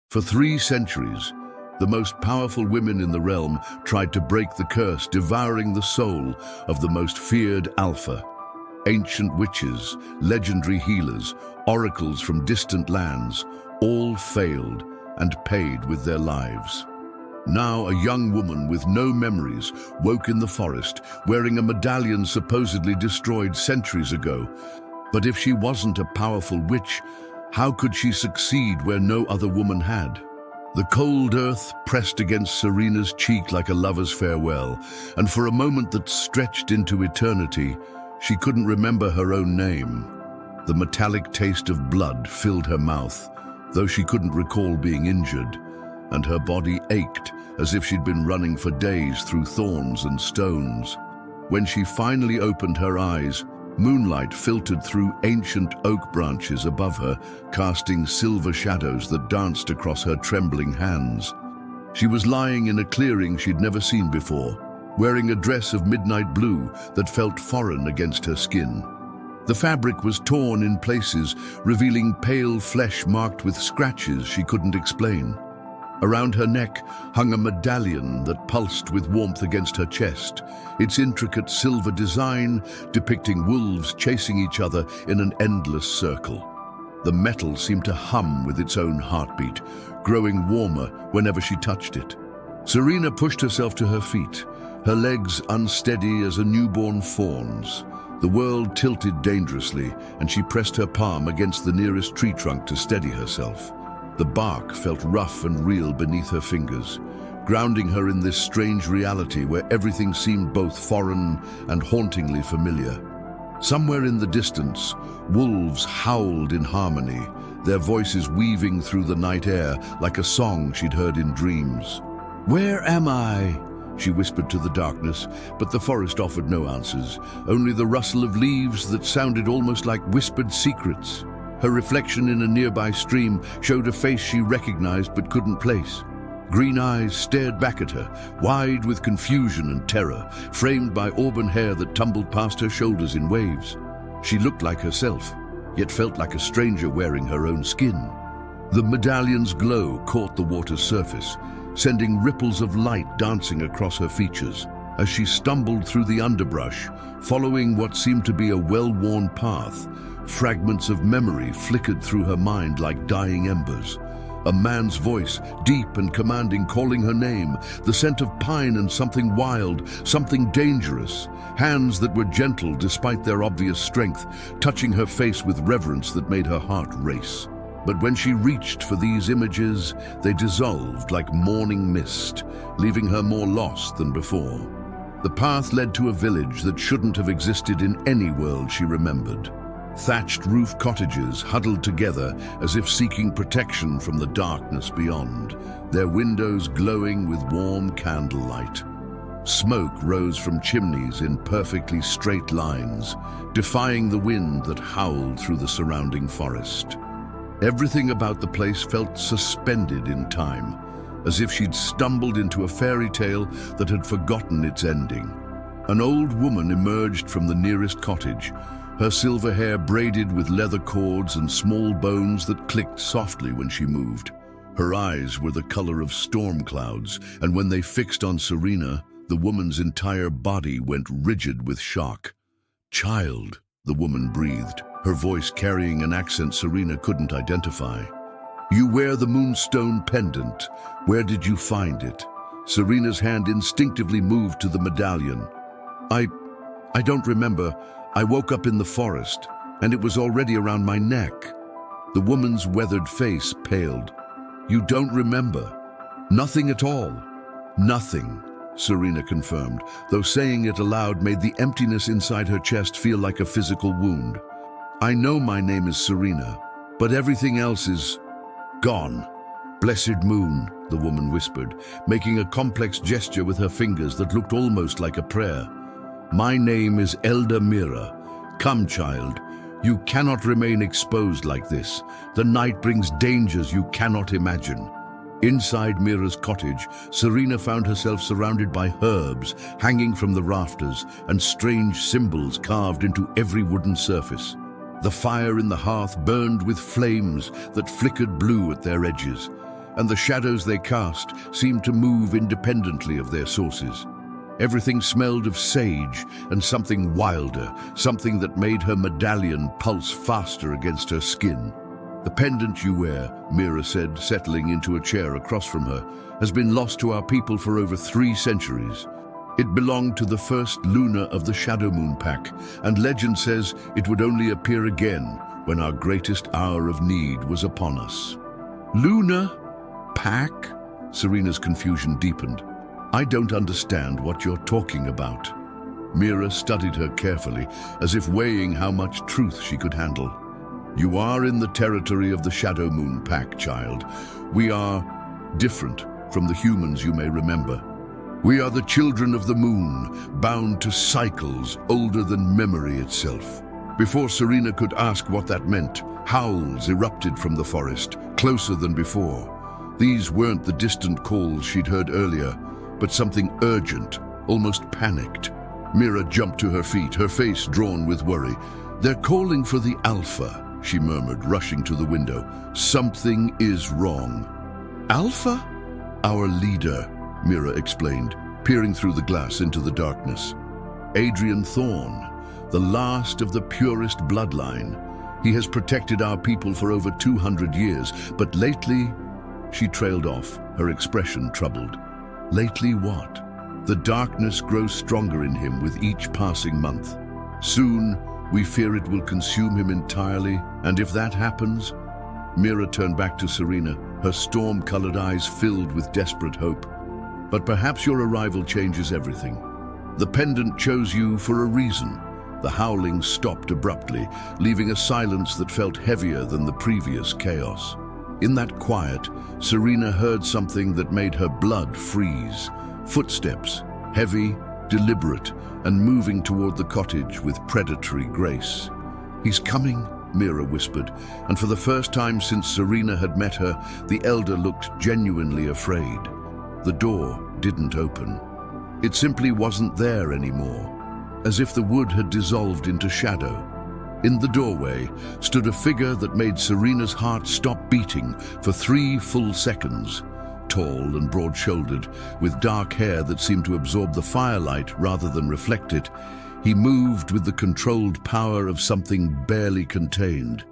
For 3 centuries, the most powerful women in the realm tried to break the curse, devouring the soul of the most feared alpha. Ancient witches, legendary healers, oracles from distant lands, all failed and paid with their lives. Now a young woman with no memories woke in the forest, wearing a medallion supposedly destroyed centuries ago. But if she wasn't a powerful witch, how could she succeed where no other woman had? The cold earth pressed against Serena's cheek like a lover's farewell, and for a moment that stretched into eternity, she couldn't remember her own name. The metallic taste of blood filled her mouth, though she couldn't recall being injured, and her body ached as if she'd been running for days through thorns and stones. When she finally opened her eyes, moonlight filtered through ancient oak branches above her, casting silver shadows that danced across her trembling hands. She was lying in a clearing she'd never seen before, wearing a dress of midnight blue that felt foreign against her skin. The fabric was torn in places, revealing pale flesh marked with scratches she couldn't explain. Around her neck hung a medallion that pulsed with warmth against her chest, its intricate silver design depicting wolves chasing each other in an endless circle. The metal seemed to hum with its own heartbeat, growing warmer whenever she touched it. Serena pushed herself to her feet, her legs unsteady as a newborn fawn's. The world tilted dangerously, and she pressed her palm against the nearest tree trunk to steady herself. The bark felt rough and real beneath her fingers, grounding her in this strange reality where everything seemed both foreign and hauntingly familiar. Somewhere in the distance, wolves howled in harmony, their voices weaving through the night air like a song she'd heard in dreams. "Where am I?" she whispered to the darkness, but the forest offered no answers, only the rustle of leaves that sounded almost like whispered secrets. Her reflection in a nearby stream showed a face she recognized but couldn't place. Green eyes stared back at her, wide with confusion and terror, framed by auburn hair that tumbled past her shoulders in waves. She looked like herself, yet felt like a stranger wearing her own skin. The medallion's glow caught the water's surface, sending ripples of light dancing across her features. As she stumbled through the underbrush, following what seemed to be a well-worn path, fragments of memory flickered through her mind like dying embers. A man's voice, deep and commanding, calling her name, the scent of pine and something wild, something dangerous. Hands that were gentle despite their obvious strength, touching her face with reverence that made her heart race. But when she reached for these images, they dissolved like morning mist, leaving her more lost than before. The path led to a village that shouldn't have existed in any world she remembered. Thatched roof cottages huddled together as if seeking protection from the darkness beyond, their windows glowing with warm candlelight. Smoke rose from chimneys in perfectly straight lines, defying the wind that howled through the surrounding forest. Everything about the place felt suspended in time, as if she'd stumbled into a fairy tale that had forgotten its ending. An old woman emerged from the nearest cottage, her silver hair braided with leather cords and small bones that clicked softly when she moved. Her eyes were the color of storm clouds, and when they fixed on Serena, the woman's entire body went rigid with shock. "Child," the woman breathed, her voice carrying an accent Serena couldn't identify. "You wear the moonstone pendant. Where did you find it?" Serena's hand instinctively moved to the medallion. I don't remember. I woke up in the forest, and it was already around my neck." The woman's weathered face paled. "You don't remember? Nothing at all?" "Nothing," Serena confirmed, though saying it aloud made the emptiness inside her chest feel like a physical wound. "I know my name is Serena, but everything else is gone." "Blessed moon," the woman whispered, making a complex gesture with her fingers that looked almost like a prayer. "My name is Elder Mira. Come, child. You cannot remain exposed like this. The night brings dangers you cannot imagine." Inside Mira's cottage, Serena found herself surrounded by herbs hanging from the rafters and strange symbols carved into every wooden surface. The fire in the hearth burned with flames that flickered blue at their edges. and the shadows they cast seemed to move independently of their sources. Everything smelled of sage and something wilder, something that made her medallion pulse faster against her skin. "The pendant you wear," Mira said, settling into a chair across from her, "has been lost to our people for over 3 centuries. It belonged to the first Luna of the Shadow Moon Pack, and legend says it would only appear again when our greatest hour of need was upon us." "Luna? Pack?" Serena's confusion deepened. "I don't understand what you're talking about." Mira studied her carefully, as if weighing how much truth she could handle. "You are in the territory of the Shadow Moon Pack, child. We are different from the humans you may remember. We are the children of the moon, bound to cycles older than memory itself." Before Serena could ask what that meant, howls erupted from the forest, closer than before. These weren't the distant calls she'd heard earlier, but something urgent, almost panicked. Mira jumped to her feet, her face drawn with worry. "They're calling for the Alpha," she murmured, rushing to the window. "Something is wrong." "Alpha?" "Our leader," Mira explained, peering through the glass into the darkness. "Adrian Thorne, the last of the purest bloodline. He has protected our people for over 200 years, but lately..." She trailed off, her expression troubled. "Lately what?" "The darkness grows stronger in him with each passing month. Soon, we fear it will consume him entirely, and if that happens..." Mira turned back to Serena, her storm-colored eyes filled with desperate hope. "But perhaps your arrival changes everything. The pendant chose you for a reason." The howling stopped abruptly, leaving a silence that felt heavier than the previous chaos. In that quiet, Serena heard something that made her blood freeze. Footsteps, heavy, deliberate, and moving toward the cottage with predatory grace. "He's coming," Mira whispered, and for the first time since Serena had met her, the elder looked genuinely afraid. The door didn't open. It simply wasn't there anymore, as if the wood had dissolved into shadow. In the doorway stood a figure that made Serena's heart stop beating for 3 full seconds. Tall and broad-shouldered, with dark hair that seemed to absorb the firelight rather than reflect it, he moved with the controlled power of something barely contained.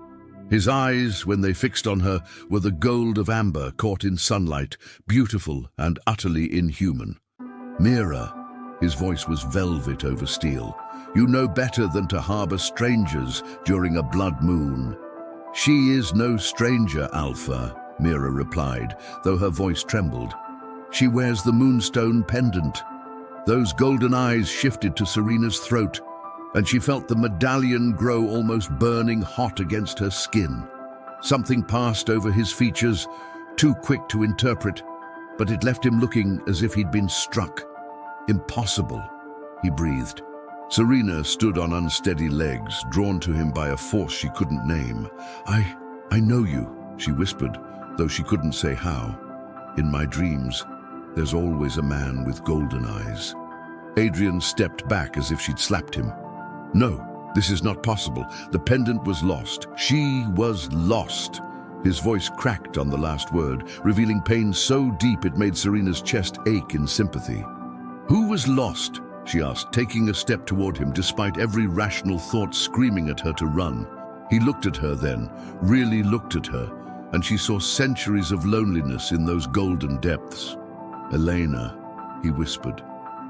His eyes, when they fixed on her, were the gold of amber caught in sunlight, beautiful and utterly inhuman. "Mira," his voice was velvet over steel, "you know better than to harbor strangers during a blood moon." "She is no stranger, Alpha," Mira replied, though her voice trembled. "She wears the moonstone pendant." Those golden eyes shifted to Serena's throat, and she felt the medallion grow almost burning hot against her skin. Something passed over his features, too quick to interpret, but it left him looking as if he'd been struck. "Impossible," he breathed. Serena stood on unsteady legs, drawn to him by a force she couldn't name. I know you," she whispered, though she couldn't say how. "In my dreams, there's always a man with golden eyes." Adrian stepped back as if she'd slapped him. "No, this is not possible. The pendant was lost. She was lost." His voice cracked on the last word, revealing pain so deep it made Serena's chest ache in sympathy. "Who was lost?" she asked, taking a step toward him despite every rational thought screaming at her to run. He looked at her then, really looked at her, and she saw centuries of loneliness in those golden depths. "Elena," he whispered,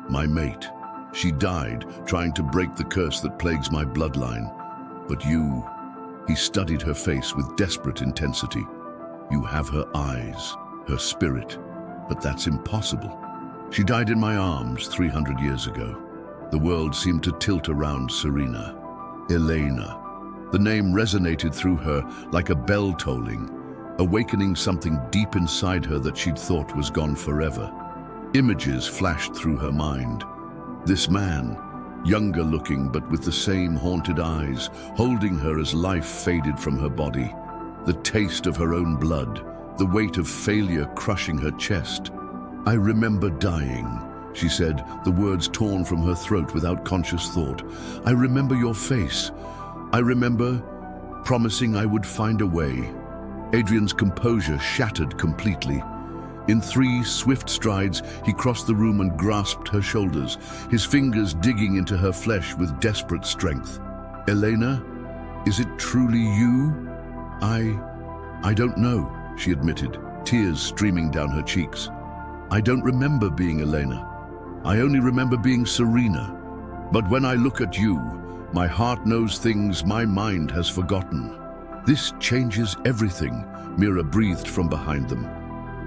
"my mate. She died trying to break the curse that plagues my bloodline. But you..." He studied her face with desperate intensity. "You have her eyes, her spirit, but that's impossible. She died in my arms 300 years ago." The world seemed to tilt around Serena. Elena. The name resonated through her like a bell tolling, awakening something deep inside her that she'd thought was gone forever. Images flashed through her mind. This man, younger looking but with the same haunted eyes, holding her as life faded from her body. The taste of her own blood, the weight of failure crushing her chest. "I remember dying," she said, the words torn from her throat without conscious thought. "I remember your face. I remember promising I would find a way." Adrian's composure shattered completely. In 3 swift strides, he crossed the room and grasped her shoulders, his fingers digging into her flesh with desperate strength. "Elena, is it truly you?" I don't know," she admitted, tears streaming down her cheeks. "I don't remember being Elena. I only remember being Serena. But when I look at you, my heart knows things my mind has forgotten." "This changes everything," Mira breathed from behind them.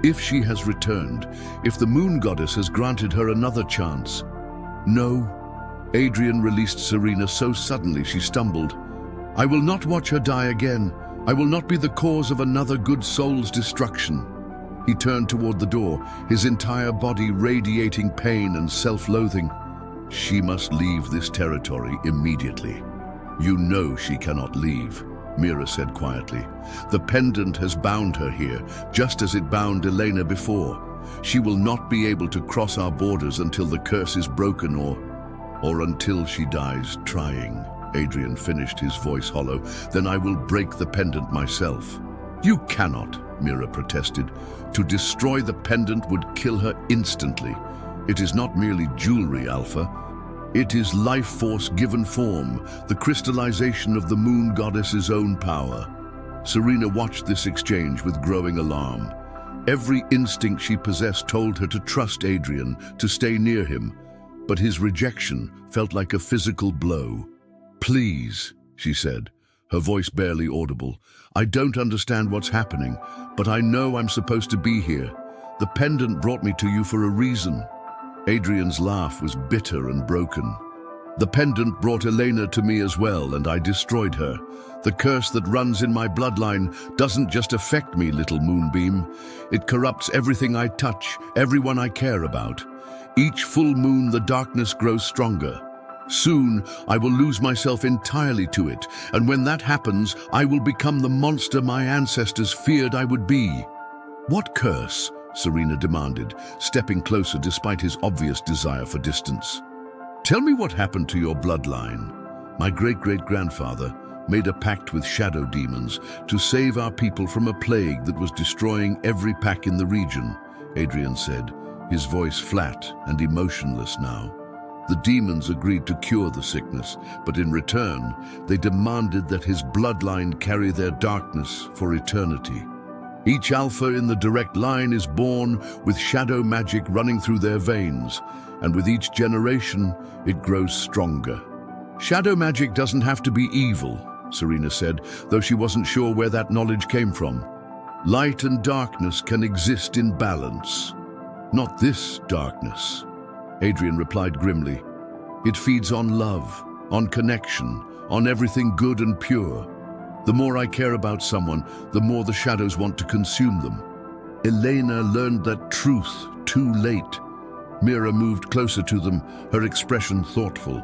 "If she has returned, if the moon goddess has granted her another chance." "No." Adrian released Serena so suddenly she stumbled. "I will not watch her die again. I will not be the cause of another good soul's destruction." He turned toward the door, his entire body radiating pain and self-loathing. "She must leave this territory immediately." "You know she cannot leave," Mira said quietly. "The pendant has bound her here, just as it bound Elena before. She will not be able to cross our borders until the curse is broken or until she dies trying." Adrian finished, his voice hollow. "Then I will break the pendant myself." "You cannot," Mira protested. "To destroy the pendant would kill her instantly. It is not merely jewelry, Alpha. It is life force given form, the crystallization of the moon goddess's own power." Serena watched this exchange with growing alarm. Every instinct she possessed told her to trust Adrian, to stay near him, but his rejection felt like a physical blow. "Please," she said, her voice barely audible. "I don't understand what's happening, but I know I'm supposed to be here. The pendant brought me to you for a reason." Adrian's laugh was bitter and broken. "The pendant brought Elena to me as well, and I destroyed her. The curse that runs in my bloodline doesn't just affect me, little moonbeam. It corrupts everything I touch, everyone I care about. Each full moon, the darkness grows stronger. Soon, I will lose myself entirely to it, and when that happens, I will become the monster my ancestors feared I would be." "What curse?" Serena demanded, stepping closer despite his obvious desire for distance. "Tell me what happened to your bloodline." "My great-great-grandfather made a pact with shadow demons to save our people from a plague that was destroying every pack in the region," Adrian said, his voice flat and emotionless now. "The demons agreed to cure the sickness, but in return, they demanded that his bloodline carry their darkness for eternity. Each Alpha in the direct line is born with shadow magic running through their veins, and with each generation, it grows stronger." "Shadow magic doesn't have to be evil," Serena said, though she wasn't sure where that knowledge came from. "Light and darkness can exist in balance." "Not this darkness," Adrian replied grimly. "It feeds on love, on connection, on everything good and pure. The more I care about someone, the more the shadows want to consume them." Elena learned that truth too late. Mira moved closer to them, her expression thoughtful.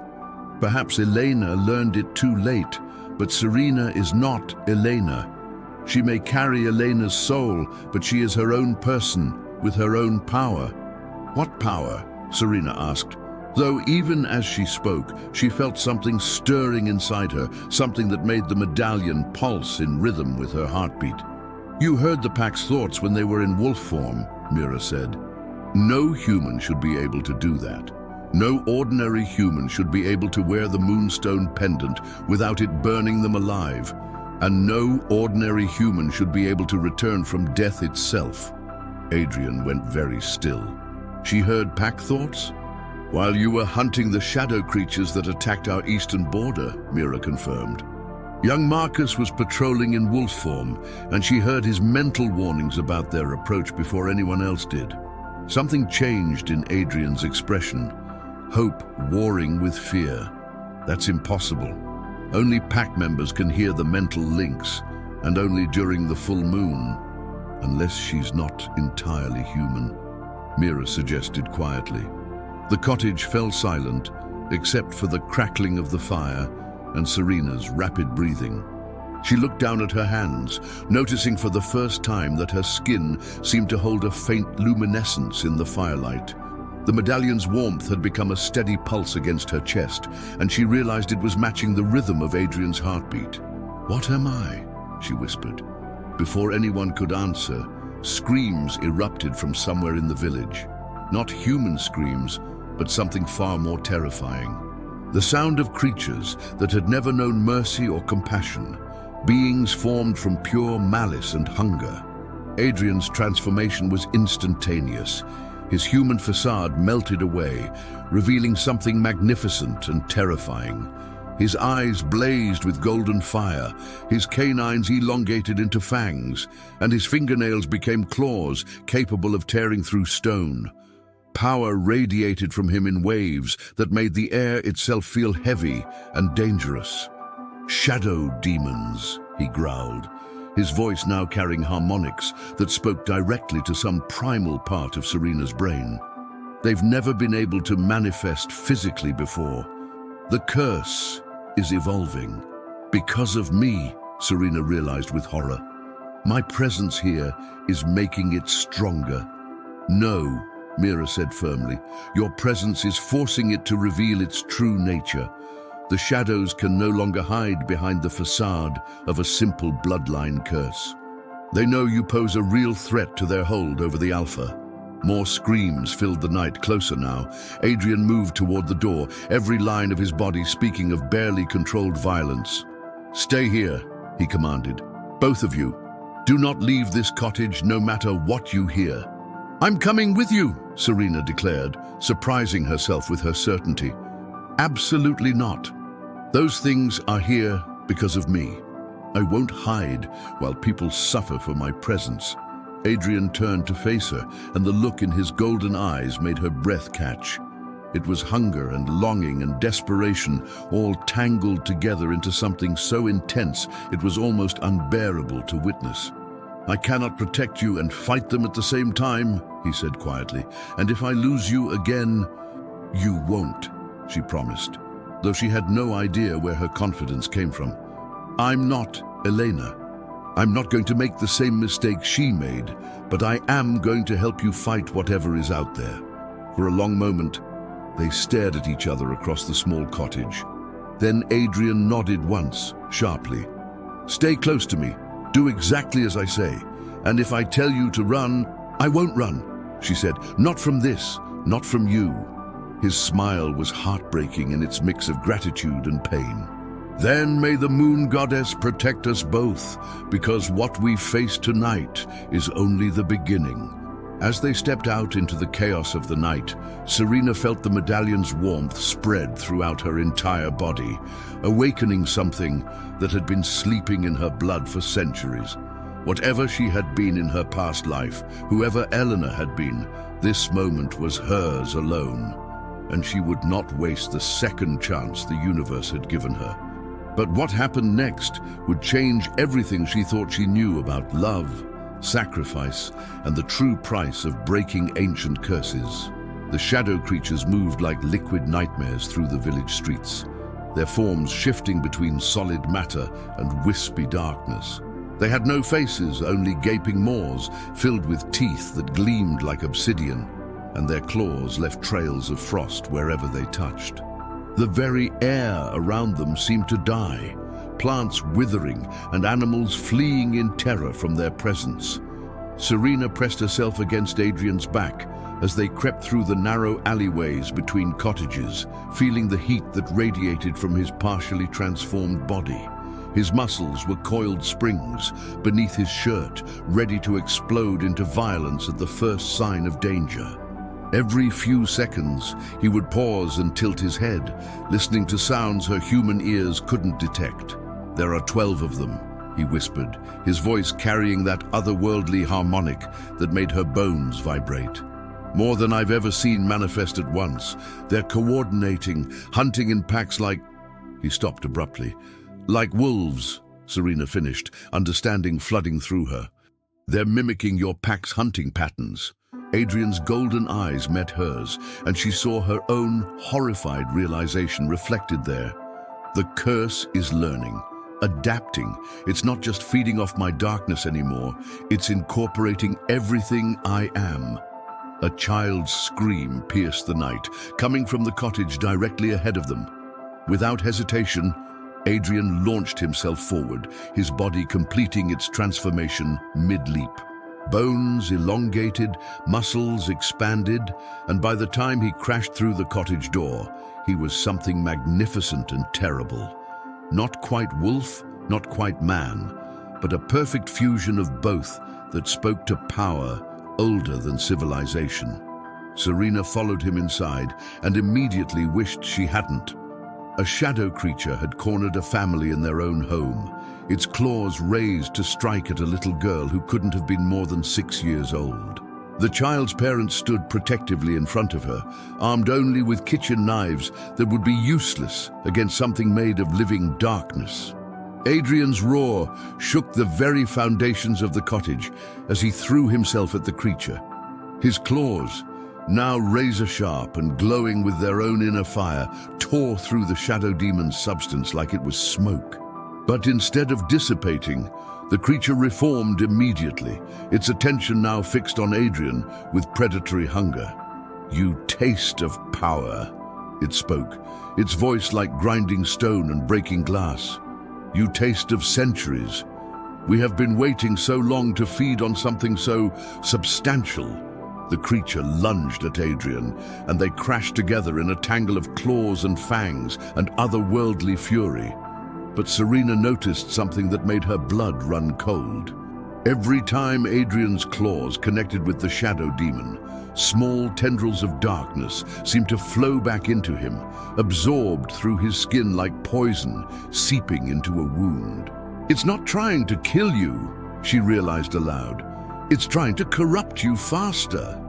"Perhaps Elena learned it too late, but Serena is not Elena. She may carry Elena's soul, but she is her own person, with her own power." "What power?" Serena asked, though even as she spoke, she felt something stirring inside her, something that made the medallion pulse in rhythm with her heartbeat. "You heard the pack's thoughts when they were in wolf form," Mira said. "No human should be able to do that. No ordinary human should be able to wear the moonstone pendant without it burning them alive, and no ordinary human should be able to return from death itself." Adrian went very still. "She heard pack thoughts?" "While you were hunting the shadow creatures that attacked our eastern border," Mira confirmed. "Young Marcus was patrolling in wolf form, and she heard his mental warnings about their approach before anyone else did." Something changed in Adrian's expression. Hope warring with fear. "That's impossible. Only pack members can hear the mental links, and only during the full moon. Unless she's not entirely human," Mira suggested quietly. The cottage fell silent, except for the crackling of the fire and Serena's rapid breathing. She looked down at her hands, noticing for the first time that her skin seemed to hold a faint luminescence in the firelight. The medallion's warmth had become a steady pulse against her chest, and she realized it was matching the rhythm of Adrian's heartbeat. "What am I?" she whispered. Before anyone could answer, screams erupted from somewhere in the village. Not human screams, but something far more terrifying. The sound of creatures that had never known mercy or compassion, beings formed from pure malice and hunger. Adrian's transformation was instantaneous. His human facade melted away, revealing something magnificent and terrifying. His eyes blazed with golden fire, his canines elongated into fangs, and his fingernails became claws capable of tearing through stone. Power radiated from him in waves that made the air itself feel heavy and dangerous. "Shadow demons," he growled, his voice now carrying harmonics that spoke directly to some primal part of Serena's brain. They've never been able to manifest physically before. The curse is evolving. Because of me, Serena realized with horror. My presence here is making it stronger. No, Mira said firmly, your presence is forcing it to reveal its true nature. The shadows can no longer hide behind the facade of a simple bloodline curse. They know you pose a real threat to their hold over the Alpha. More screams filled the night, closer now. Adrian moved toward the door, every line of his body speaking of barely controlled violence. "Stay here," he commanded. "Both of you. Do not leave this cottage no matter what you hear." "I'm coming with you," Serena declared, surprising herself with her certainty. "Absolutely not. Those things are here because of me. I won't hide while people suffer for my presence." Adrian turned to face her, and the look in his golden eyes made her breath catch. It was hunger and longing and desperation, all tangled together into something so intense it was almost unbearable to witness. "I cannot protect you and fight them at the same time," he said quietly. "And if I lose you again, you won't," she promised, though she had no idea where her confidence came from. "I'm not Elena. I'm not going to make the same mistake she made, but I am going to help you fight whatever is out there." For a long moment, they stared at each other across the small cottage. Then Adrian nodded once, sharply. "Stay close to me. Do exactly as I say. And if I tell you to run, I won't run," she said. "Not from this, not from you." His smile was heartbreaking in its mix of gratitude and pain. "Then may the moon goddess protect us both, because what we face tonight is only the beginning." As they stepped out into the chaos of the night, Serena felt the medallion's warmth spread throughout her entire body, awakening something that had been sleeping in her blood for centuries. Whatever she had been in her past life, whoever Eleanor had been, this moment was hers alone, and she would not waste the second chance the universe had given her. But what happened next would change everything she thought she knew about love, sacrifice, and the true price of breaking ancient curses. The shadow creatures moved like liquid nightmares through the village streets, their forms shifting between solid matter and wispy darkness. They had no faces, only gaping maws filled with teeth that gleamed like obsidian, and their claws left trails of frost wherever they touched. The very air around them seemed to die, plants withering and animals fleeing in terror from their presence. Serena pressed herself against Adrian's back as they crept through the narrow alleyways between cottages, feeling the heat that radiated from his partially transformed body. His muscles were coiled springs beneath his shirt, ready to explode into violence at the first sign of danger. Every few seconds, he would pause and tilt his head, listening to sounds her human ears couldn't detect. "There are 12 of them," he whispered, his voice carrying that otherworldly harmonic that made her bones vibrate. "More than I've ever seen manifest at once. They're coordinating, hunting in packs like—" He stopped abruptly. "Like wolves," Serena finished, understanding flooding through her. "They're mimicking your pack's hunting patterns." Adrian's golden eyes met hers, and she saw her own horrified realization reflected there. The curse is learning, adapting. It's not just feeding off my darkness anymore. It's incorporating everything I am. A child's scream pierced the night, coming from the cottage directly ahead of them. Without hesitation, Adrian launched himself forward, his body completing its transformation mid-leap. Bones elongated, muscles expanded, and by the time he crashed through the cottage door, he was something magnificent and terrible. Not quite wolf, not quite man, but a perfect fusion of both that spoke to power older than civilization. Serena followed him inside and immediately wished she hadn't. A shadow creature had cornered a family in their own home, its claws raised to strike at a little girl who couldn't have been more than 6 years old. The child's parents stood protectively in front of her, armed only with kitchen knives that would be useless against something made of living darkness. Adrian's roar shook the very foundations of the cottage as he threw himself at the creature. His claws, now razor-sharp and glowing with their own inner fire, tore through the shadow demon's substance like it was smoke. But instead of dissipating, the creature reformed immediately, its attention now fixed on Adrian with predatory hunger. "You taste of power," it spoke, its voice like grinding stone and breaking glass. "You taste of centuries. We have been waiting so long to feed on something so substantial." The creature lunged at Adrian, and they crashed together in a tangle of claws and fangs and otherworldly fury. But Serena noticed something that made her blood run cold. Every time Adrian's claws connected with the shadow demon, small tendrils of darkness seemed to flow back into him, absorbed through his skin like poison, seeping into a wound. "It's not trying to kill you," she realized aloud. "It's trying to corrupt you faster."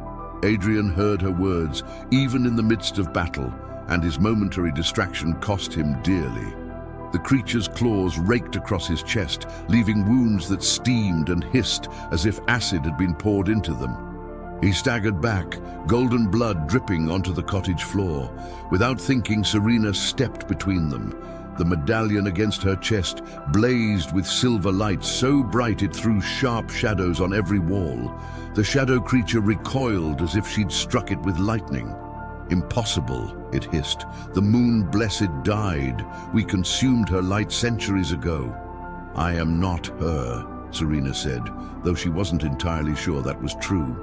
Adrian heard her words, even in the midst of battle, and his momentary distraction cost him dearly. The creature's claws raked across his chest, leaving wounds that steamed and hissed as if acid had been poured into them. He staggered back, golden blood dripping onto the cottage floor. Without thinking, Serena stepped between them. The medallion against her chest blazed with silver light so bright it threw sharp shadows on every wall. The shadow creature recoiled as if she'd struck it with lightning. "Impossible," it hissed. "The moon blessed died. We consumed her light centuries ago." "I am not her," Serena said, though she wasn't entirely sure that was true.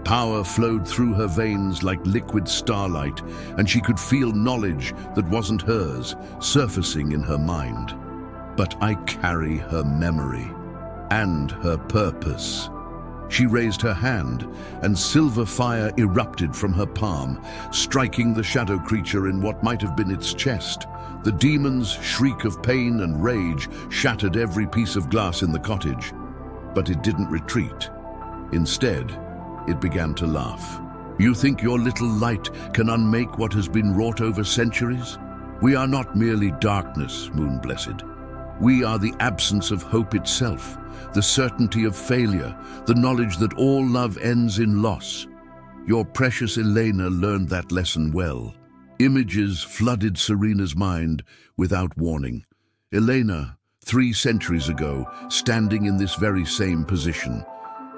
Power flowed through her veins like liquid starlight, and she could feel knowledge that wasn't hers, surfacing in her mind. "But I carry her memory and her purpose." She raised her hand, and silver fire erupted from her palm, striking the shadow creature in what might have been its chest. The demon's shriek of pain and rage shattered every piece of glass in the cottage. But it didn't retreat. Instead, it began to laugh. "You think your little light can unmake what has been wrought over centuries? We are not merely darkness, Moon Blessed. We are the absence of hope itself, the certainty of failure, the knowledge that all love ends in loss. Your precious Elena learned that lesson well." Images flooded Serena's mind without warning. Elena, 3 centuries ago, standing in this very same position.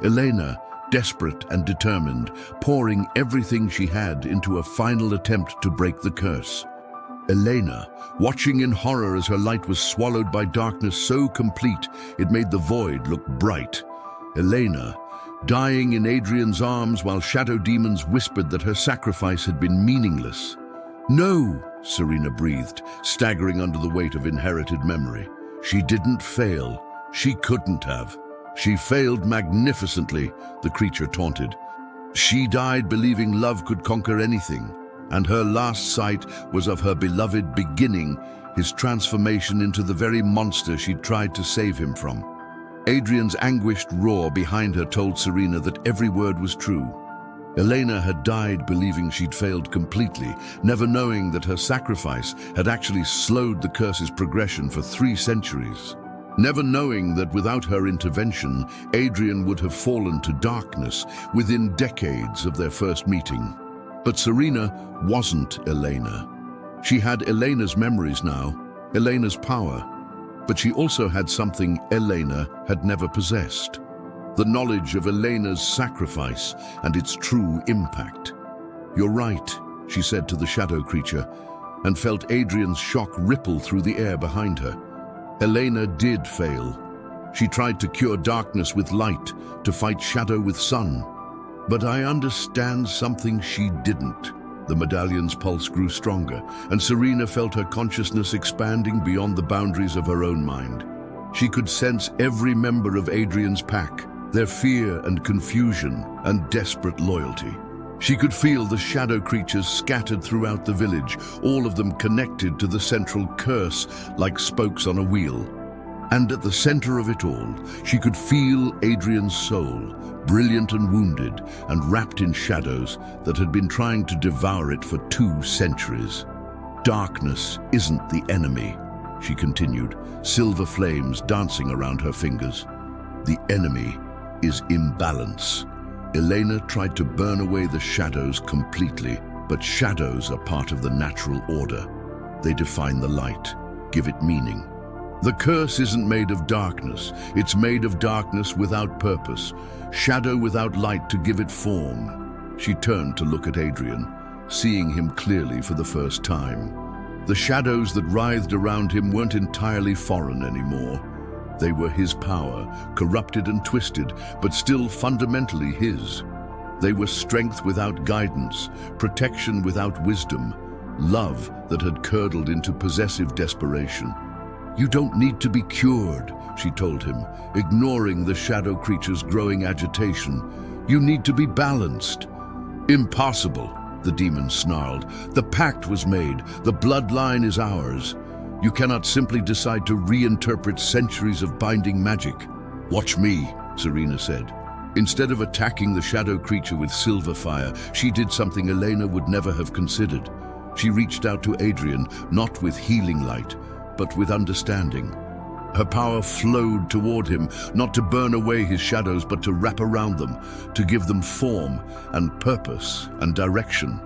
Elena, desperate and determined, pouring everything she had into a final attempt to break the curse. Elena, watching in horror as her light was swallowed by darkness so complete it made the void look bright. Elena, dying in Adrian's arms while shadow demons whispered that her sacrifice had been meaningless. "No," Serena breathed, staggering under the weight of inherited memory. "She didn't fail. She couldn't have. She failed magnificently," the creature taunted. "She died believing love could conquer anything, and her last sight was of her beloved beginning, his transformation into the very monster she'd tried to save him from." Adrian's anguished roar behind her told Serena that every word was true. Elena had died believing she'd failed completely, never knowing that her sacrifice had actually slowed the curse's progression for 3 centuries. Never knowing that without her intervention, Adrian would have fallen to darkness within decades of their first meeting. But Serena wasn't Elena. She had Elena's memories now, Elena's power, but she also had something Elena had never possessed: the knowledge of Elena's sacrifice and its true impact. "You're right," she said to the shadow creature. and felt Adrian's shock ripple through the air behind her. Elena did fail. She tried to cure darkness with light, to fight shadow with sun. But I understand something she didn't. The medallion's pulse grew stronger, and Serena felt her consciousness expanding beyond the boundaries of her own mind. She could sense every member of Adrian's pack, their fear and confusion and desperate loyalty. She could feel the shadow creatures scattered throughout the village, all of them connected to the central curse like spokes on a wheel. And at the center of it all, she could feel Adrian's soul, brilliant and wounded, and wrapped in shadows that had been trying to devour it for 2 centuries. Darkness isn't the enemy, she continued, silver flames dancing around her fingers. The enemy is imbalance. Elena tried to burn away the shadows completely, but shadows are part of the natural order. They define the light, give it meaning. The curse isn't made of darkness, it's made of darkness without purpose, shadow without light to give it form. She turned to look at Adrian, seeing him clearly for the first time. The shadows that writhed around him weren't entirely foreign anymore. They were his power, corrupted and twisted, but still fundamentally his. They were strength without guidance, protection without wisdom, love that had curdled into possessive desperation. "You don't need to be cured," she told him, ignoring the shadow creature's growing agitation. "You need to be balanced." "Impossible," the demon snarled. "The pact was made. The bloodline is ours. You cannot simply decide to reinterpret centuries of binding magic." "Watch me," Serena said. Instead of attacking the shadow creature with silver fire, she did something Elena would never have considered. She reached out to Adrian, not with healing light, but with understanding. Her power flowed toward him, not to burn away his shadows, but to wrap around them, to give them form and purpose and direction.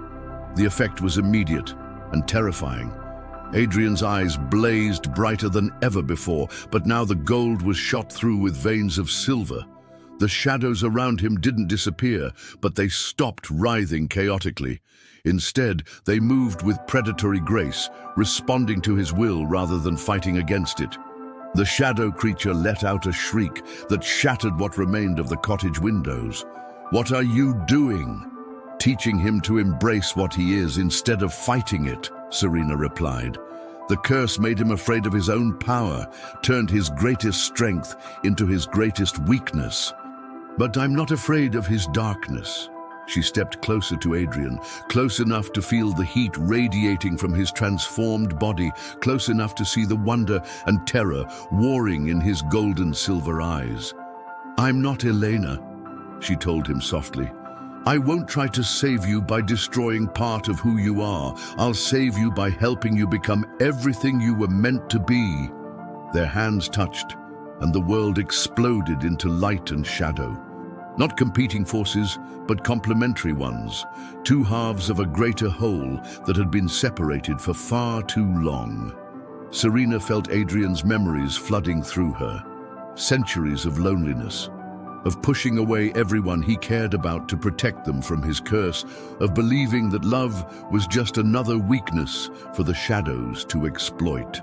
The effect was immediate and terrifying. Adrian's eyes blazed brighter than ever before, but now the gold was shot through with veins of silver. The shadows around him didn't disappear, but they stopped writhing chaotically. Instead, they moved with predatory grace, responding to his will rather than fighting against it. The shadow creature let out a shriek that shattered what remained of the cottage windows. "What are you doing?" "Teaching him to embrace what he is instead of fighting it," Serena replied. "The curse made him afraid of his own power, turned his greatest strength into his greatest weakness. But I'm not afraid of his darkness." She stepped closer to Adrian, close enough to feel the heat radiating from his transformed body, close enough to see the wonder and terror warring in his golden silver eyes. "I'm not Elena," she told him softly. "I won't try to save you by destroying part of who you are. I'll save you by helping you become everything you were meant to be." Their hands touched, and the world exploded into light and shadow. Not competing forces, but complementary ones, 2 halves of a greater whole that had been separated for far too long. Serena felt Adrian's memories flooding through her. Centuries of loneliness, of pushing away everyone he cared about to protect them from his curse, of believing that love was just another weakness for the shadows to exploit.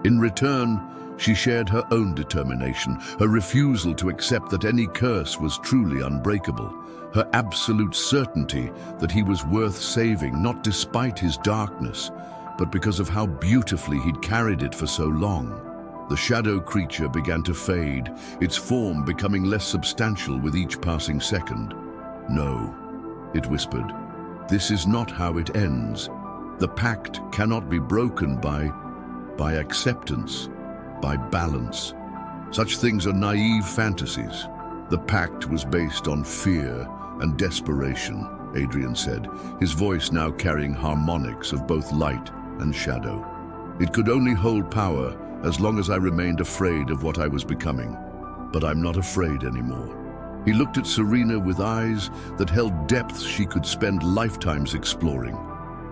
In return, she shared her own determination, her refusal to accept that any curse was truly unbreakable, her absolute certainty that he was worth saving, not despite his darkness, but because of how beautifully he'd carried it for so long. The shadow creature began to fade, its form becoming less substantial with each passing second. "No," it whispered, "this is not how it ends. The pact cannot be broken by acceptance, by balance. Such things are naive fantasies. The pact was based on fear and desperation," Adrian said, his voice now carrying harmonics of both light and shadow. "It could only hold power as long as I remained afraid of what I was becoming. But I'm not afraid anymore." He looked at Serena with eyes that held depths she could spend lifetimes exploring.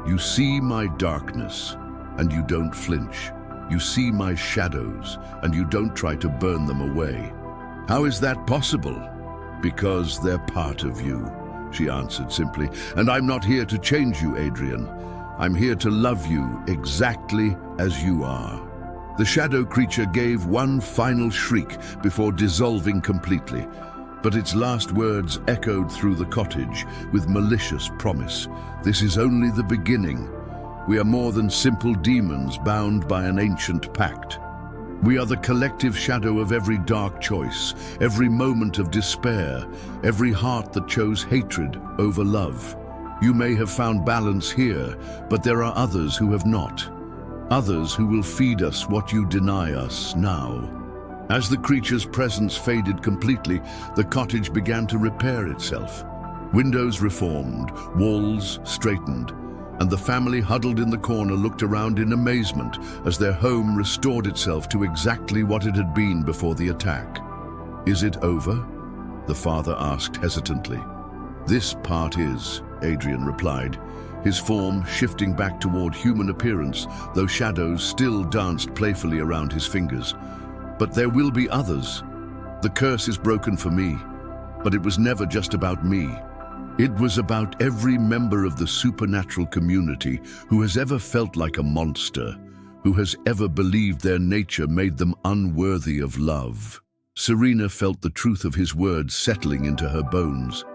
"You see my darkness, and you don't flinch. You see my shadows, and you don't try to burn them away. How is that possible?" "Because they're part of you," she answered simply. "And I'm not here to change you, Adrian. I'm here to love you exactly as you are." The shadow creature gave one final shriek before dissolving completely, but its last words echoed through the cottage with malicious promise. "This is only the beginning. We are more than simple demons bound by an ancient pact. We are the collective shadow of every dark choice, every moment of despair, every heart that chose hatred over love. You may have found balance here, but there are others who have not. Others who will feed us what you deny us now." As the creature's presence faded completely, the cottage began to repair itself. Windows reformed, walls straightened, and the family huddled in the corner looked around in amazement as their home restored itself to exactly what it had been before the attack. "Is it over?" the father asked hesitantly. "This part is," Adrian replied, his form shifting back toward human appearance, though shadows still danced playfully around his fingers. "But there will be others. The curse is broken for me, but it was never just about me. It was about every member of the supernatural community who has ever felt like a monster, who has ever believed their nature made them unworthy of love." Serena felt the truth of his words settling into her bones.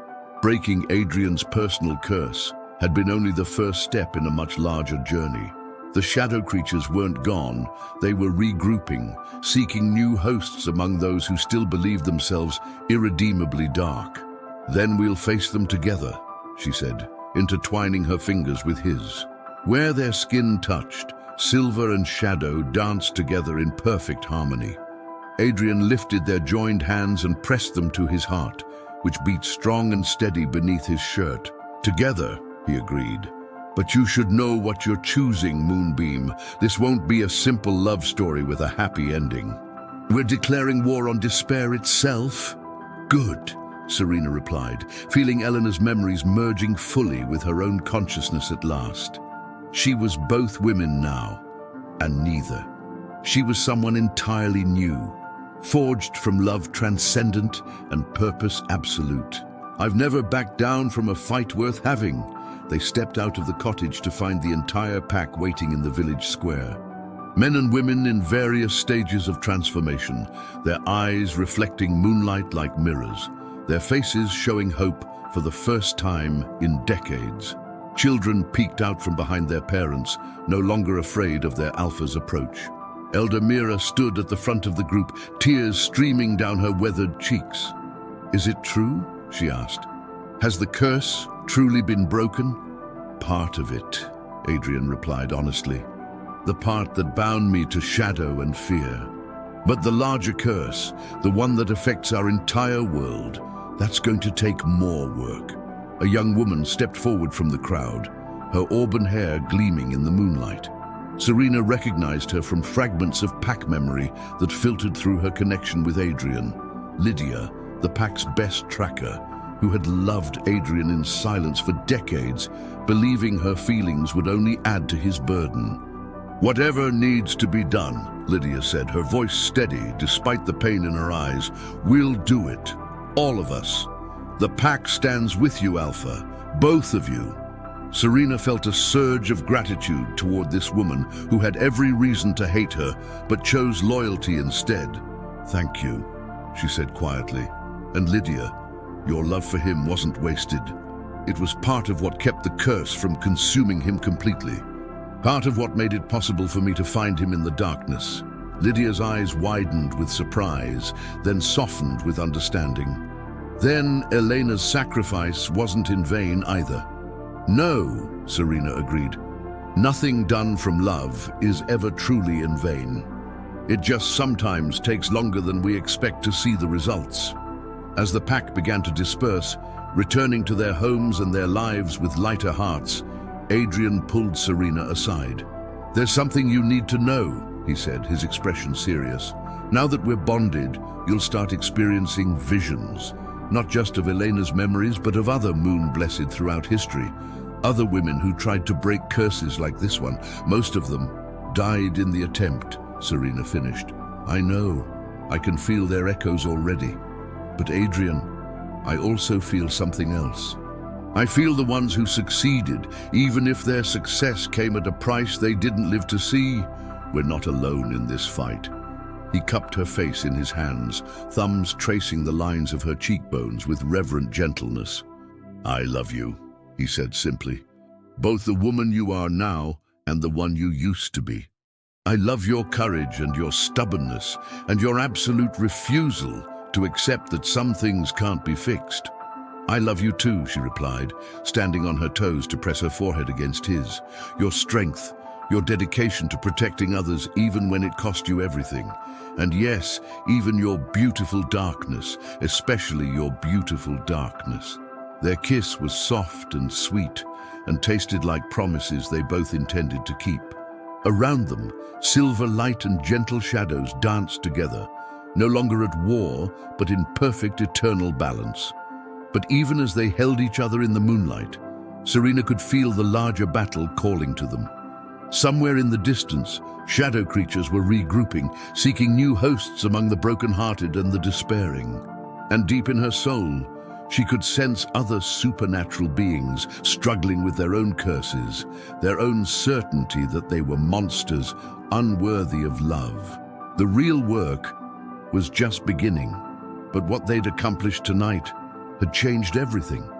Breaking Adrian's personal curse had been only the first step in a much larger journey. The shadow creatures weren't gone, they were regrouping, seeking new hosts among those who still believed themselves irredeemably dark. "Then we'll face them together," she said, intertwining her fingers with his. Where their skin touched, silver and shadow danced together in perfect harmony. Adrian lifted their joined hands and pressed them to his heart, which beat strong and steady beneath his shirt. "Together," he agreed. "But you should know what you're choosing, Moonbeam. This won't be a simple love story with a happy ending. We're declaring war on despair itself." "Good," Serena replied, feeling Eleanor's memories merging fully with her own consciousness at last. She was both women now, and neither. She was someone entirely new, forged from love transcendent and purpose absolute. "I've never backed down from a fight worth having." They stepped out of the cottage to find the entire pack waiting in the village square. Men and women in various stages of transformation, their eyes reflecting moonlight like mirrors, their faces showing hope for the first time in decades. Children peeked out from behind their parents, no longer afraid of their alpha's approach. Elder Mira stood at the front of the group, tears streaming down her weathered cheeks. "Is it true?" she asked. "Has the curse truly been broken?" "Part of it," Adrian replied honestly. "The part that bound me to shadow and fear. But the larger curse, the one that affects our entire world, that's going to take more work." A young woman stepped forward from the crowd, her auburn hair gleaming in the moonlight. Serena recognized her from fragments of pack memory that filtered through her connection with Adrian. Lydia, the pack's best tracker, who had loved Adrian in silence for decades, believing her feelings would only add to his burden. "Whatever needs to be done," Lydia said, her voice steady despite the pain in her eyes. "We'll do it. All of us. The pack stands with you, Alpha. Both of you." Serena felt a surge of gratitude toward this woman who had every reason to hate her, but chose loyalty instead. "Thank you," she said quietly. "And Lydia, your love for him wasn't wasted. It was part of what kept the curse from consuming him completely. Part of what made it possible for me to find him in the darkness." Lydia's eyes widened with surprise, then softened with understanding. "Then Elena's sacrifice wasn't in vain either." "No," Serena agreed. "Nothing done from love is ever truly in vain. It just sometimes takes longer than we expect to see the results." As the pack began to disperse, returning to their homes and their lives with lighter hearts, Adrian pulled Serena aside. "There's something you need to know," he said, his expression serious. "Now that we're bonded, you'll start experiencing visions, not just of Elena's memories, but of other moon-blessed throughout history. Other women who tried to break curses like this one. Most of them died in the attempt," Serena finished. "I know. I can feel their echoes already. But Adrian, I also feel something else. I feel the ones who succeeded, even if their success came at a price they didn't live to see, we're not alone in this fight. He cupped her face in his hands, thumbs tracing the lines of her cheekbones with reverent gentleness. I love you, he said simply. Both the woman you are now and the one you used to be. I love your courage and your stubbornness and your absolute refusal to accept that some things can't be fixed. I love you too, she replied, standing on her toes to press her forehead against his. Your strength, your dedication to protecting others even when it cost you everything. And yes, even your beautiful darkness, especially your beautiful darkness. Their kiss was soft and sweet and tasted like promises they both intended to keep. Around them, silver light and gentle shadows danced together, no longer at war, but in perfect eternal balance. But even as they held each other in the moonlight, Serena could feel the larger battle calling to them. Somewhere in the distance, shadow creatures were regrouping, seeking new hosts among the broken-hearted and the despairing. And deep in her soul, she could sense other supernatural beings struggling with their own curses, their own certainty that they were monsters unworthy of love. The real work was just beginning, but what they'd accomplished tonight had changed everything.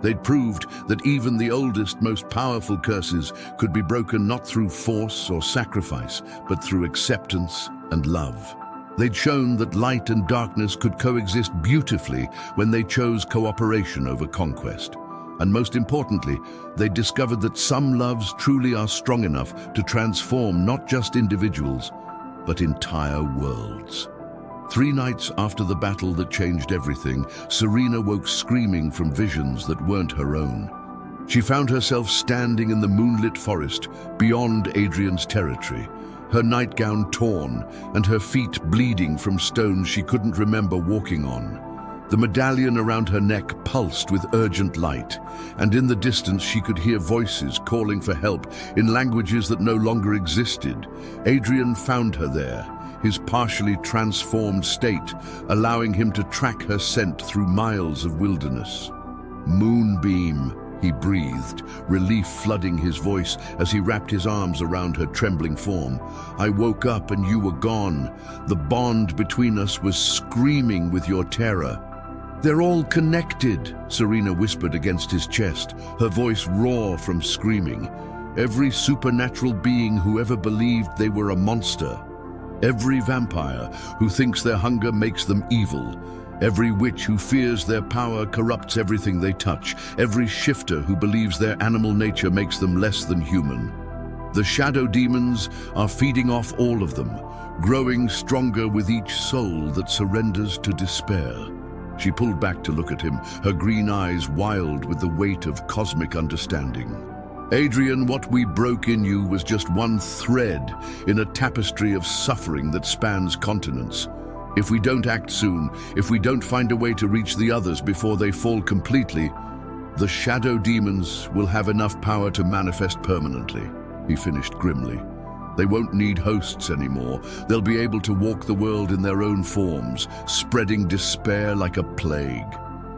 They'd proved that even the oldest, most powerful curses could be broken not through force or sacrifice, but through acceptance and love. They'd shown that light and darkness could coexist beautifully when they chose cooperation over conquest. And most importantly, they'd discovered that some loves truly are strong enough to transform not just individuals, but entire worlds. 3 nights after the battle that changed everything, Serena woke screaming from visions that weren't her own. She found herself standing in the moonlit forest beyond Adrian's territory, her nightgown torn and her feet bleeding from stones she couldn't remember walking on. The medallion around her neck pulsed with urgent light, and in the distance she could hear voices calling for help in languages that no longer existed. Adrian found her there, his partially transformed state allowing him to track her scent through miles of wilderness. Moonbeam, he breathed, relief flooding his voice as he wrapped his arms around her trembling form. I woke up and you were gone. The bond between us was screaming with your terror. They're all connected, Serena whispered against his chest, her voice raw from screaming. Every supernatural being who ever believed they were a monster. Every vampire who thinks their hunger makes them evil. Every witch who fears their power corrupts everything they touch. Every shifter who believes their animal nature makes them less than human. The shadow demons are feeding off all of them, growing stronger with each soul that surrenders to despair. She pulled back to look at him, her green eyes wild with the weight of cosmic understanding. Adrian, what we broke in you was just one thread in a tapestry of suffering that spans continents. If we don't act soon, if we don't find a way to reach the others before they fall completely, the shadow demons will have enough power to manifest permanently, he finished grimly. They won't need hosts anymore. They'll be able to walk the world in their own forms, spreading despair like a plague.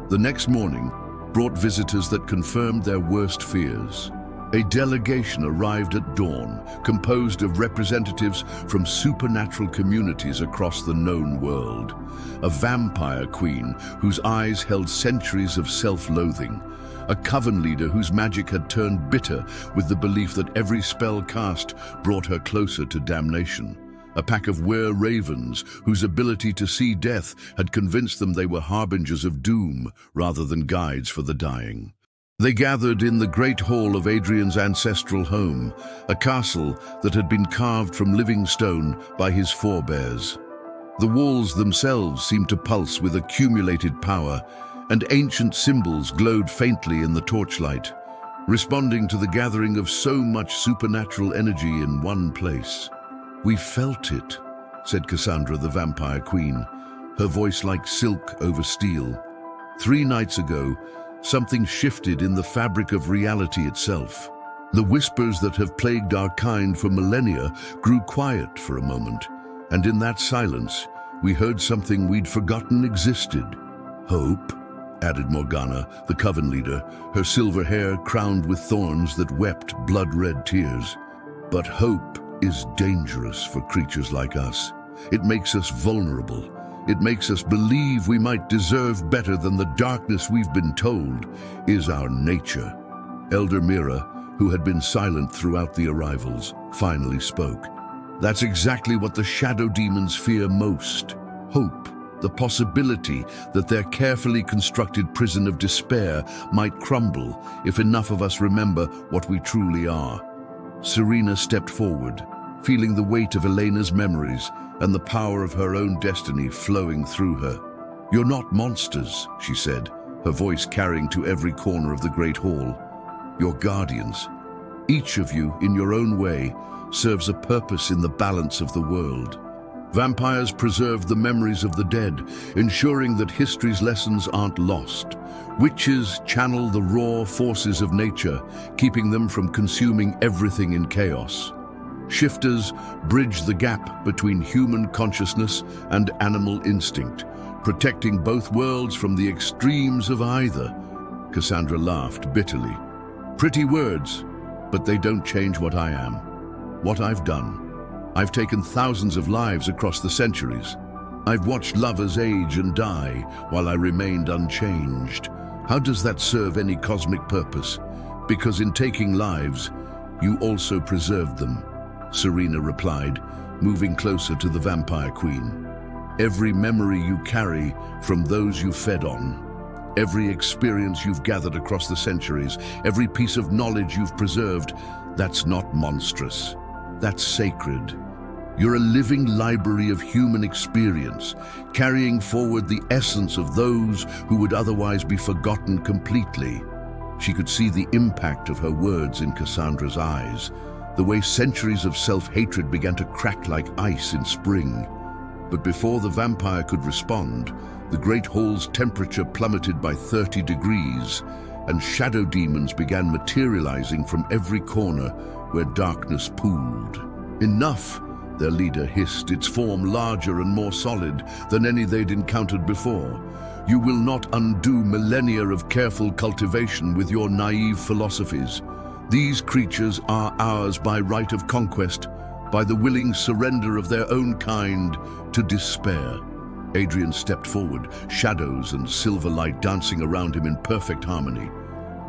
The next morning brought visitors that confirmed their worst fears. A delegation arrived at dawn, composed of representatives from supernatural communities across the known world. A vampire queen whose eyes held centuries of self-loathing. A coven leader whose magic had turned bitter with the belief that every spell cast brought her closer to damnation. A pack of were-ravens whose ability to see death had convinced them they were harbingers of doom rather than guides for the dying. They gathered in the great hall of Adrian's ancestral home, a castle that had been carved from living stone by his forebears. The walls themselves seemed to pulse with accumulated power, and ancient symbols glowed faintly in the torchlight, responding to the gathering of so much supernatural energy in one place. "We felt it," said Cassandra, the vampire queen, her voice like silk over steel. 3 nights ago, something shifted in the fabric of reality itself. The whispers that have plagued our kind for millennia grew quiet for a moment, and in that silence, we heard something we'd forgotten existed. Hope. added Morgana, the coven leader, her silver hair crowned with thorns that wept blood-red tears. But hope is dangerous for creatures like us. It makes us vulnerable. It makes us believe we might deserve better than the darkness we've been told is our nature. Elder Mira, who had been silent throughout the arrivals, finally spoke. That's exactly what the shadow demons fear most. Hope. The possibility that their carefully constructed prison of despair might crumble if enough of us remember what we truly are. Serena stepped forward, feeling the weight of Elena's memories and the power of her own destiny flowing through her. "You're not monsters," she said, her voice carrying to every corner of the great hall. "You're guardians. Each of you, in your own way, serves a purpose in the balance of the world." Vampires preserve the memories of the dead, ensuring that history's lessons aren't lost. Witches channel the raw forces of nature, keeping them from consuming everything in chaos. Shifters bridge the gap between human consciousness and animal instinct, protecting both worlds from the extremes of either. Cassandra laughed bitterly. "Pretty words, but they don't change what I am, what I've done. I've taken thousands of lives across the centuries. I've watched lovers age and die while I remained unchanged. How does that serve any cosmic purpose? Because in taking lives, you also preserved them," Serena replied, moving closer to the Vampire Queen. "Every memory you carry from those you fed on, every experience you've gathered across the centuries, every piece of knowledge you've preserved, that's not monstrous. That's sacred. You're a living library of human experience, carrying forward the essence of those who would otherwise be forgotten completely." She could see the impact of her words in Cassandra's eyes, the way centuries of self-hatred began to crack like ice in spring. But before the vampire could respond, the great hall's temperature plummeted by 30 degrees, and shadow demons began materializing from every corner where darkness pooled. "Enough!" their leader hissed, its form larger and more solid than any they'd encountered before. "You will not undo millennia of careful cultivation with your naive philosophies. These creatures are ours by right of conquest, by the willing surrender of their own kind to despair." Adrian stepped forward, shadows and silver light dancing around him in perfect harmony.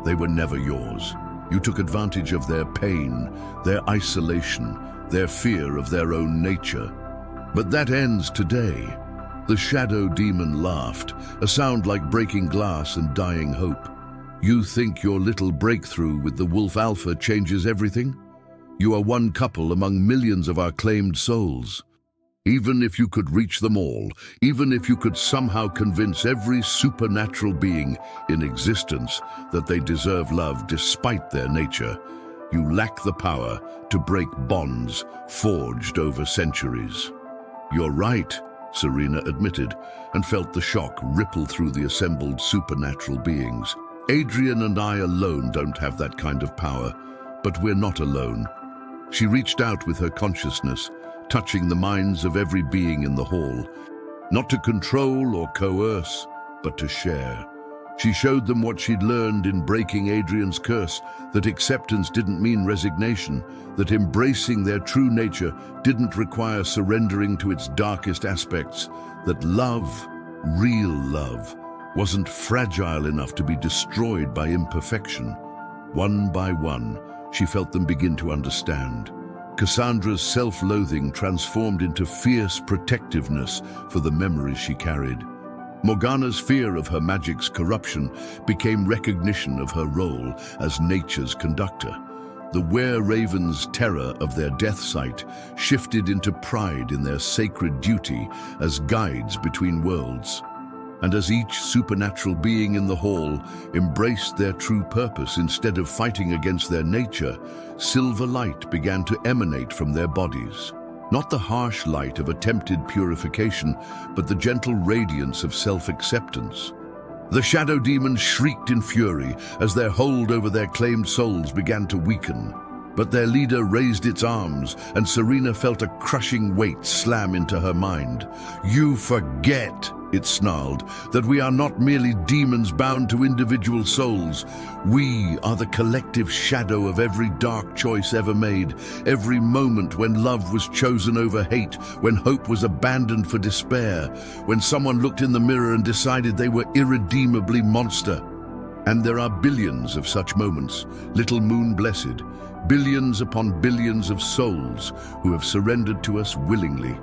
"They were never yours. You took advantage of their pain, their isolation, their fear of their own nature. But that ends today." The shadow demon laughed, a sound like breaking glass and dying hope. "You think your little breakthrough with the Wolf Alpha changes everything? You are one couple among millions of our claimed souls. Even if you could reach them all, even if you could somehow convince every supernatural being in existence that they deserve love despite their nature, you lack the power to break bonds forged over centuries." "You're right," Serena admitted, and felt the shock ripple through the assembled supernatural beings. "Adrian and I alone don't have that kind of power, but we're not alone." She reached out with her consciousness, touching the minds of every being in the hall, not to control or coerce, but to share. She showed them what she'd learned in breaking Adrian's curse, that acceptance didn't mean resignation, that embracing their true nature didn't require surrendering to its darkest aspects, that love, real love, wasn't fragile enough to be destroyed by imperfection. One by one, she felt them begin to understand. Cassandra's self-loathing transformed into fierce protectiveness for the memories she carried. Morgana's fear of her magic's corruption became recognition of her role as nature's conductor. The were-ravens' terror of their death site shifted into pride in their sacred duty as guides between worlds. And as each supernatural being in the hall embraced their true purpose instead of fighting against their nature, silver light began to emanate from their bodies. Not the harsh light of attempted purification, but the gentle radiance of self-acceptance. The shadow demons shrieked in fury as their hold over their claimed souls began to weaken. But their leader raised its arms, and Serena felt a crushing weight slam into her mind. "You forget," it snarled, "that we are not merely demons bound to individual souls. We are the collective shadow of every dark choice ever made, every moment when love was chosen over hate, when hope was abandoned for despair, when someone looked in the mirror and decided they were irredeemably monster. And there are billions of such moments, little moon blessed, billions upon billions of souls who have surrendered to us willingly."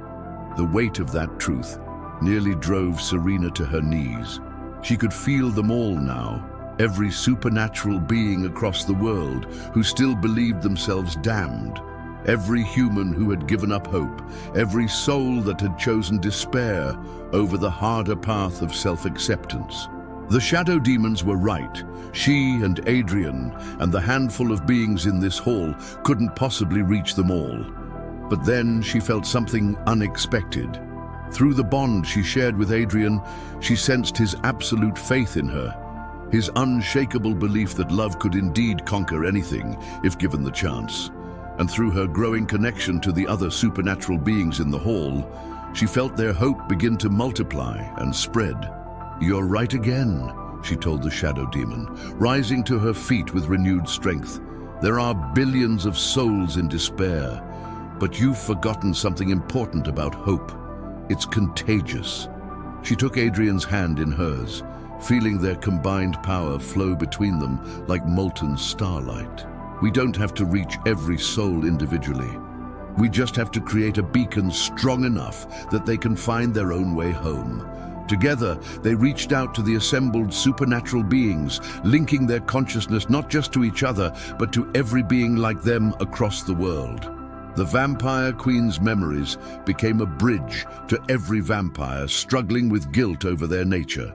The weight of that truth nearly drove Serena to her knees. She could feel them all now, every supernatural being across the world who still believed themselves damned, every human who had given up hope, every soul that had chosen despair over the harder path of self-acceptance. The shadow demons were right. She and Adrian and the handful of beings in this hall couldn't possibly reach them all. But then she felt something unexpected. Through the bond she shared with Adrian, she sensed his absolute faith in her, his unshakable belief that love could indeed conquer anything if given the chance. And through her growing connection to the other supernatural beings in the hall, she felt their hope begin to multiply and spread. "You're right again," she told the shadow demon, rising to her feet with renewed strength. "There are billions of souls in despair, but you've forgotten something important about hope. It's contagious." She took Adrian's hand in hers, feeling their combined power flow between them like molten starlight. "We don't have to reach every soul individually. We just have to create a beacon strong enough that they can find their own way home." Together, they reached out to the assembled supernatural beings, linking their consciousness not just to each other, but to every being like them across the world. The Vampire Queen's memories became a bridge to every vampire struggling with guilt over their nature.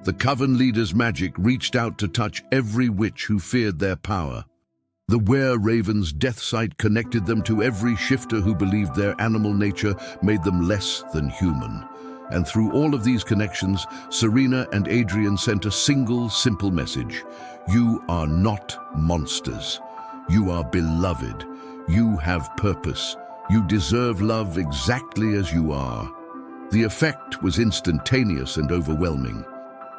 The Coven leader's magic reached out to touch every witch who feared their power. The Were-Raven's death sight connected them to every shifter who believed their animal nature made them less than human. And through all of these connections, Serena and Adrian sent a single, simple message. You are not monsters. You are beloved. You have purpose. You deserve love exactly as you are. The effect was instantaneous and overwhelming.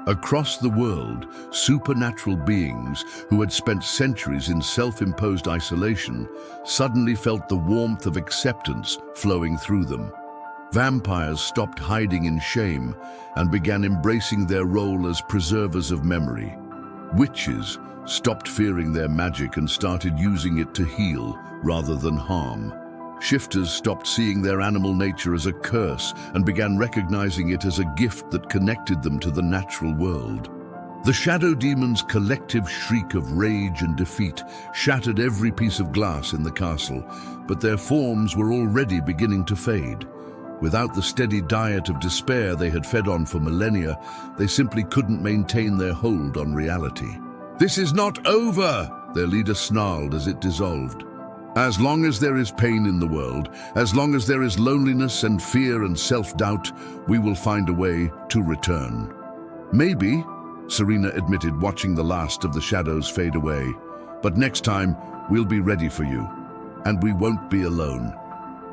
Across the world, supernatural beings who had spent centuries in self-imposed isolation suddenly felt the warmth of acceptance flowing through them. Vampires stopped hiding in shame and began embracing their role as preservers of memory. Witches stopped fearing their magic and started using it to heal rather than harm. Shifters stopped seeing their animal nature as a curse and began recognizing it as a gift that connected them to the natural world. The shadow demon's collective shriek of rage and defeat shattered every piece of glass in the castle, but their forms were already beginning to fade. Without the steady diet of despair they had fed on for millennia, they simply couldn't maintain their hold on reality. "This is not over," their leader snarled as it dissolved. "As long as there is pain in the world, as long as there is loneliness and fear and self-doubt, we will find a way to return." "Maybe," Serena admitted, watching the last of the shadows fade away. "But next time, we'll be ready for you. And we won't be alone."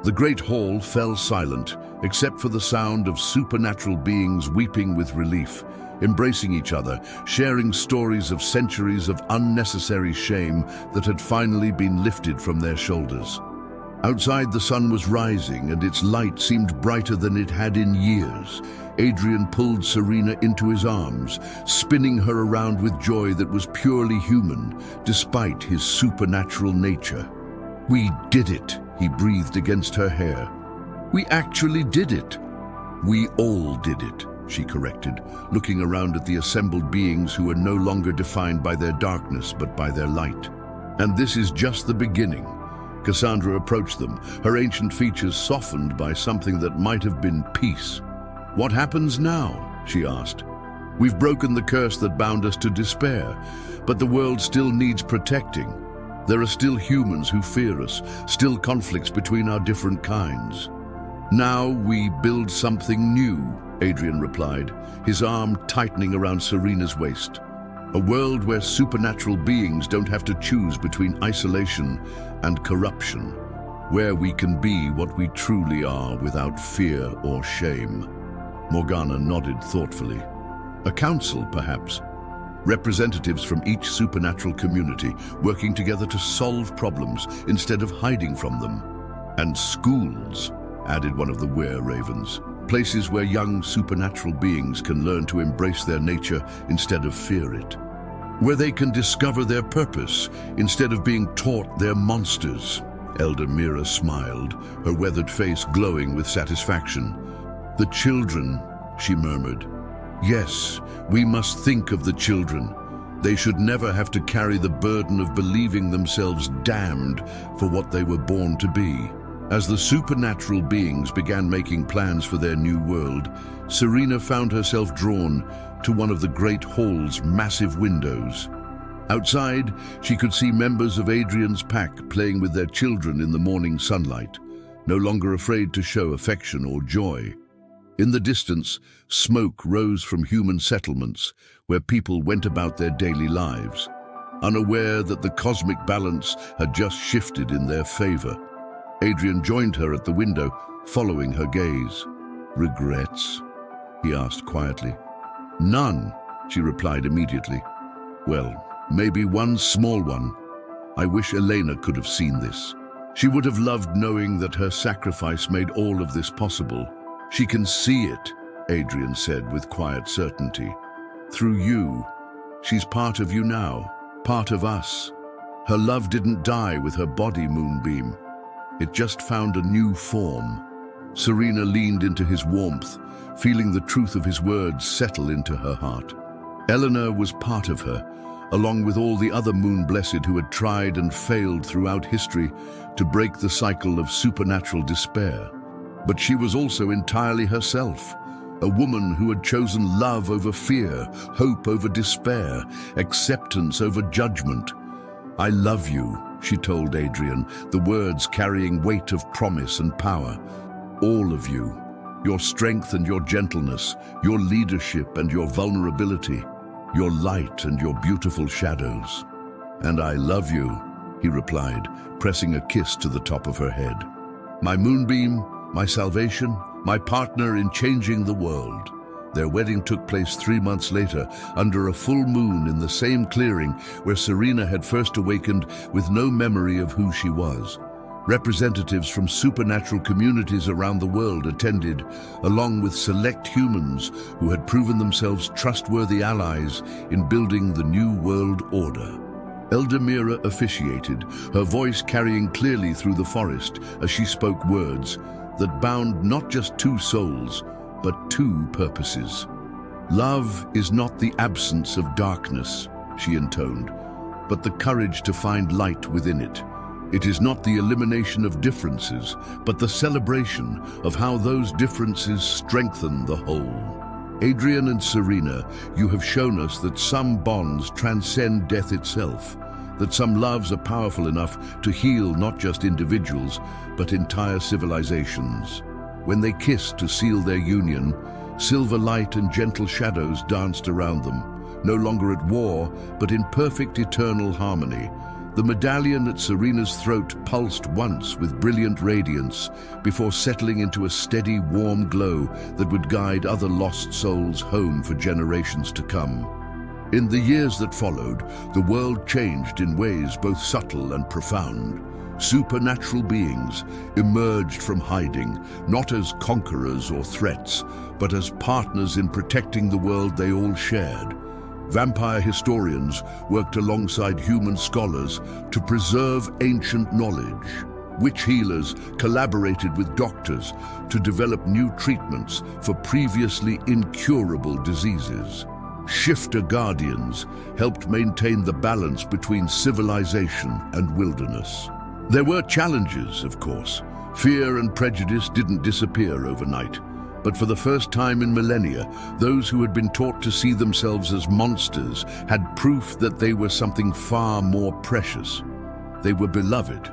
The great hall fell silent, except for the sound of supernatural beings weeping with relief, embracing each other, sharing stories of centuries of unnecessary shame that had finally been lifted from their shoulders. Outside, the sun was rising, and its light seemed brighter than it had in years. Adrian pulled Serena into his arms, spinning her around with joy that was purely human, despite his supernatural nature. "We did it," he breathed against her hair. "We actually did it." "We all did it," she corrected, looking around at the assembled beings who were no longer defined by their darkness but by their light. "And this is just the beginning." Cassandra approached them, her ancient features softened by something that might have been peace. "What happens now?" she asked. "We've broken the curse that bound us to despair, but the world still needs protecting. There are still humans who fear us, still conflicts between our different kinds." "Now we build something new," Adrian replied, his arm tightening around Serena's waist. A world where supernatural beings don't have to choose between isolation and corruption, where we can be what we truly are without fear or shame. Morgana nodded thoughtfully. A council, perhaps. Representatives from each supernatural community working together to solve problems instead of hiding from them. And schools, added one of the were-ravens. Places where young supernatural beings can learn to embrace their nature instead of fear it. Where they can discover their purpose instead of being taught they're monsters. Elder Mira smiled, her weathered face glowing with satisfaction. The children, she murmured. Yes, we must think of the children. They should never have to carry the burden of believing themselves damned for what they were born to be. As the supernatural beings began making plans for their new world, Serena found herself drawn to one of the great hall's massive windows. Outside, she could see members of Adrian's pack playing with their children in the morning sunlight, no longer afraid to show affection or joy. In the distance, smoke rose from human settlements where people went about their daily lives, unaware that the cosmic balance had just shifted in their favor. Adrian joined her at the window, following her gaze. "Regrets?" he asked quietly. "None," she replied immediately. "Well, maybe one small one. I wish Elena could have seen this. She would have loved knowing that her sacrifice made all of this possible. She can see it," Adrian said with quiet certainty. "Through you. She's part of you now, part of us. Her love didn't die with her body, Moonbeam. It just found a new form." Serena leaned into his warmth, feeling the truth of his words settle into her heart. Eleanor was part of her, along with all the other Moon-Blessed who had tried and failed throughout history to break the cycle of supernatural despair. But she was also entirely herself, a woman who had chosen love over fear, hope over despair, acceptance over judgment. "I love you," she told Adrian, the words carrying weight of promise and power. "All of you. Your strength and your gentleness, your leadership and your vulnerability, your light and your beautiful shadows." "And I love you," he replied, pressing a kiss to the top of her head. "My Moonbeam, my salvation, my partner in changing the world." Their wedding took place 3 months later, under a full moon in the same clearing where Serena had first awakened with no memory of who she was. Representatives from supernatural communities around the world attended, along with select humans who had proven themselves trustworthy allies in building the new world order. Elder Mira officiated, her voice carrying clearly through the forest as she spoke words that bound not just two souls, but two purposes. "Love is not the absence of darkness," she intoned, "but the courage to find light within it. It is not the elimination of differences, but the celebration of how those differences strengthen the whole." Adrian and Serena, you have shown us that some bonds transcend death itself, that some loves are powerful enough to heal not just individuals, but entire civilizations. When they kissed to seal their union, silver light and gentle shadows danced around them, no longer at war, but in perfect eternal harmony. The medallion at Serena's throat pulsed once with brilliant radiance before settling into a steady, warm glow that would guide other lost souls home for generations to come. In the years that followed, the world changed in ways both subtle and profound. Supernatural beings emerged from hiding, not as conquerors or threats, but as partners in protecting the world they all shared. Vampire historians worked alongside human scholars to preserve ancient knowledge. Witch healers collaborated with doctors to develop new treatments for previously incurable diseases. Shifter guardians helped maintain the balance between civilization and wilderness. There were challenges, of course. Fear and prejudice didn't disappear overnight. But for the first time in millennia, those who had been taught to see themselves as monsters had proof that they were something far more precious. They were beloved,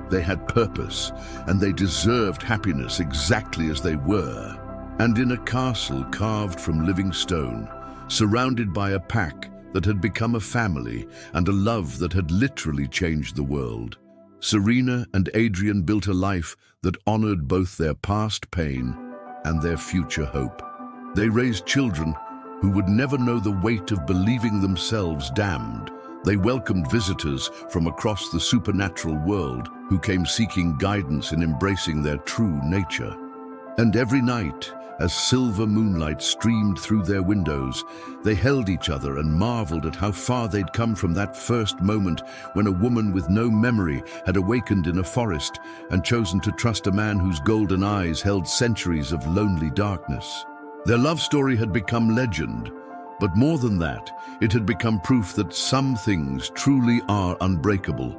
they had purpose, and they deserved happiness exactly as they were. And in a castle carved from living stone, surrounded by a pack that had become a family, and a love that had literally changed the world. Serena and Adrian built a life that honored both their past pain and their future hope. They raised children who would never know the weight of believing themselves damned. They welcomed visitors from across the supernatural world who came seeking guidance in embracing their true nature. And every night, as silver moonlight streamed through their windows, they held each other and marveled at how far they'd come from that first moment when a woman with no memory had awakened in a forest and chosen to trust a man whose golden eyes held centuries of lonely darkness. Their love story had become legend, but more than that, it had become proof that some things truly are unbreakable.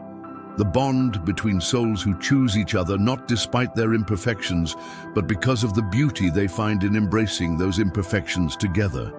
The bond between souls who choose each other not despite their imperfections, but because of the beauty they find in embracing those imperfections together.